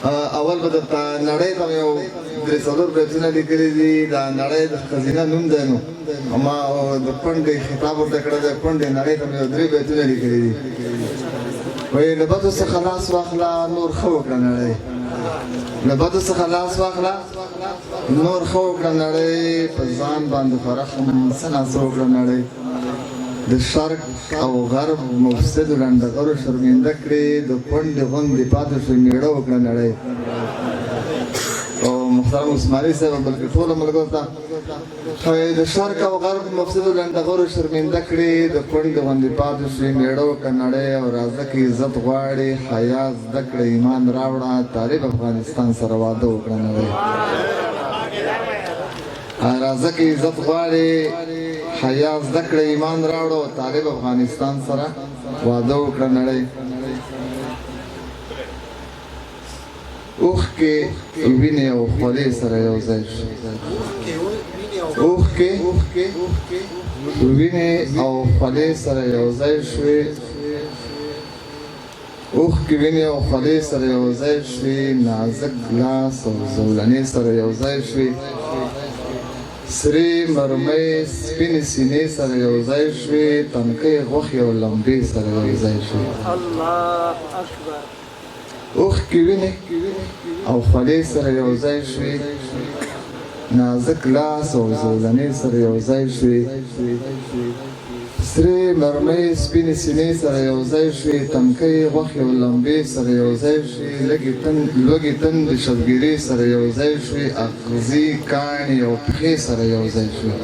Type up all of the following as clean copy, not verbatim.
اول به درته نړۍ ته یو درې څلور بیتونه لیکلي دي دا نړۍ د ښځینه نوم دی نو ما د کونډې خطاب ورته کړی دی کونډې نړۍ ته مې یو درې بیتونه لیکلي دي وایي له بدو څخه لاس واخله نور ښه وکړه نړۍ له بدو څخه لاس واخله نور ښه وکړه نړۍ په ځان باندې فرخم څه ناڅه وکړه نړۍ د شرق او غرب مفسدو لنډغرو شرمنده کړې د کونډې غوندې پاتې شوې مېړه وکړه نړۍ او محترم عثماني صاحب بلکې ټولو ملګرو ته د شرق او غرب مفسدو لنډغرو شرمنده کړې د کونډې غوندې پاتې شوې مېړه وکړه نړۍ او راځه که عزت غواړې حیا زده کړه ایمان راوړه طالب افغانستان سره واده وکړه نړۍ راځه که عزت غواړې حیا زده کړه ایمان راوړه او طالب افغانستان سره واده وکړه نړۍ اوښکې وینې او خولې سره یو ځای شوې اوښکې وینې او خولې سره یو ځای شوې اوښکې وینې او خولې سره یو ځای شوې نازک لاس او زولنې سره یو ځای شوې سرې مرمۍ سپینې سینې سره یو ځای شوې تنکۍ غوښې او لمبې سره یو ځای شوې اوښکې وینې او خولې سره یو ځای شوې نازک لاس او زولنې سره یو ځای شوې سرې مرمۍ سپینې سینې سره یو ځای شوې تنکۍ غوښې او لمبې سره یو ځای شوې لوږې تندې شبګیرې سره یو ځای شوې اغزي کاڼي او پښې سره یو ځای شوې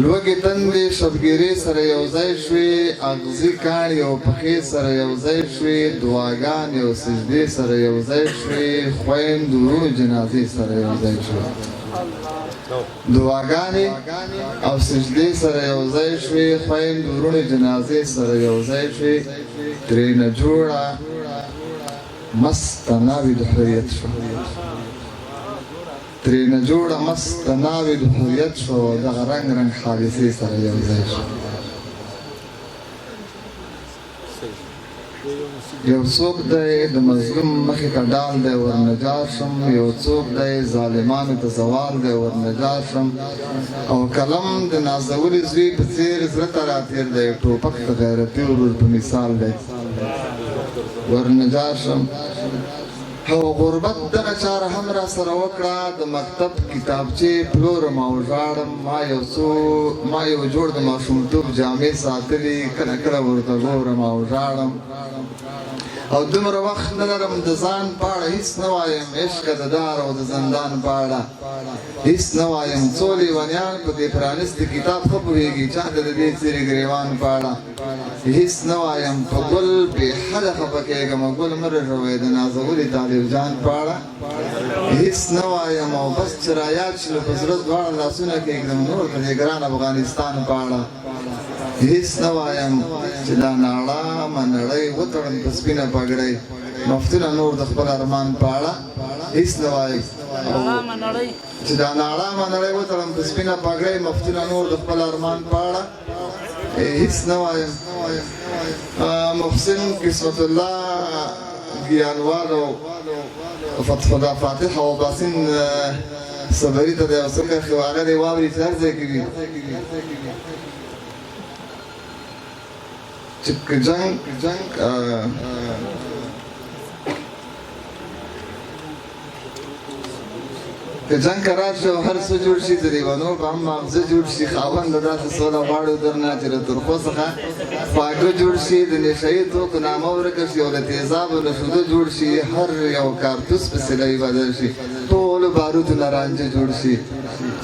لوږې تندې شبګیرې سره یو ځای شوې اغزي کاڼي او پښې سره یو ځای شوې دعاګانې او سجدې سره یو ځای شوې خویندو ورونو جنازې سره یو ځای شوې دعاګانې او سجدې سره یو ځای شوې خویندو ورونو جنازې سره یو ځای شوې ترېنه جوړه مسته ناوې د حریت شوه ترېنه جوړه مسته ناوې د حریت شوه دغه رنګ رنګ حادثې سره یو ځای شوه یو څوک دی د مظلوم مخې ته ډال دی ورنجار شم یو څوک دی ظالمانو ته زوال دی ورنجار شم او قلم د نازولي زوی په څېر زړه ته راتېر دی ټوپک د غیرتي ورور په مثال دی ورنجار شم او غربت دغه چاره هم را سره وکړه د مکتب کتابچې پلورم او ژاړم ما یو جوړ د ماشومتوب جامې ساتلي کله کله ورته ګورم او ژاړم او دومره وخت نه لرم د ځان په اړه هېڅ نه وایم عشقه د دار او د زندان په اړه هېڅ نه وایم څو لیونیان په دې پرانیستي کتاب ښه پوهېږي چا ته د دې څېرې ګرېوان په اړه هېڅ نه وایم په ګل بې حده خفه کېږم ګل مه رژوئ د نازولي طالب جان په اړه هېڅ نه وایم او بس چې رایاد شي نو په زړه دواړه لاسونه کېږدم نور د دې ګران افغانستان په اړه هېڅ نه وایم چې دا ناړامه نړۍ وتړم په سپینه پګړۍ مفتونه نور د خپل ارمان په اړه هېڅ نه وایم چې دا ناړامه نړۍ وتړم په سپینه پګړۍ مفتونه نور د خپل ارمان په اړه هېڅ نه وایم محسن قسمت الله ګیانوال او فتح فاتح او باسین صبري ته د یو څه کرښې واغلې واوري چې هر ځای کې وي چې که جنګ که جنګ کرار شي او هر څه جوړ شي د لیونو په هم ماغزه جوړ شي خاونده داسې سوله غواړو درنه چې له ترخو څخه خواږه جوړ شي د نشهیي توکو نامه ورکه شي او له تیزابو له شیدو جوړ شي هر یو کارتوس په سیلۍ بدل شي ټولو باروتو نه رانجه جوړ شي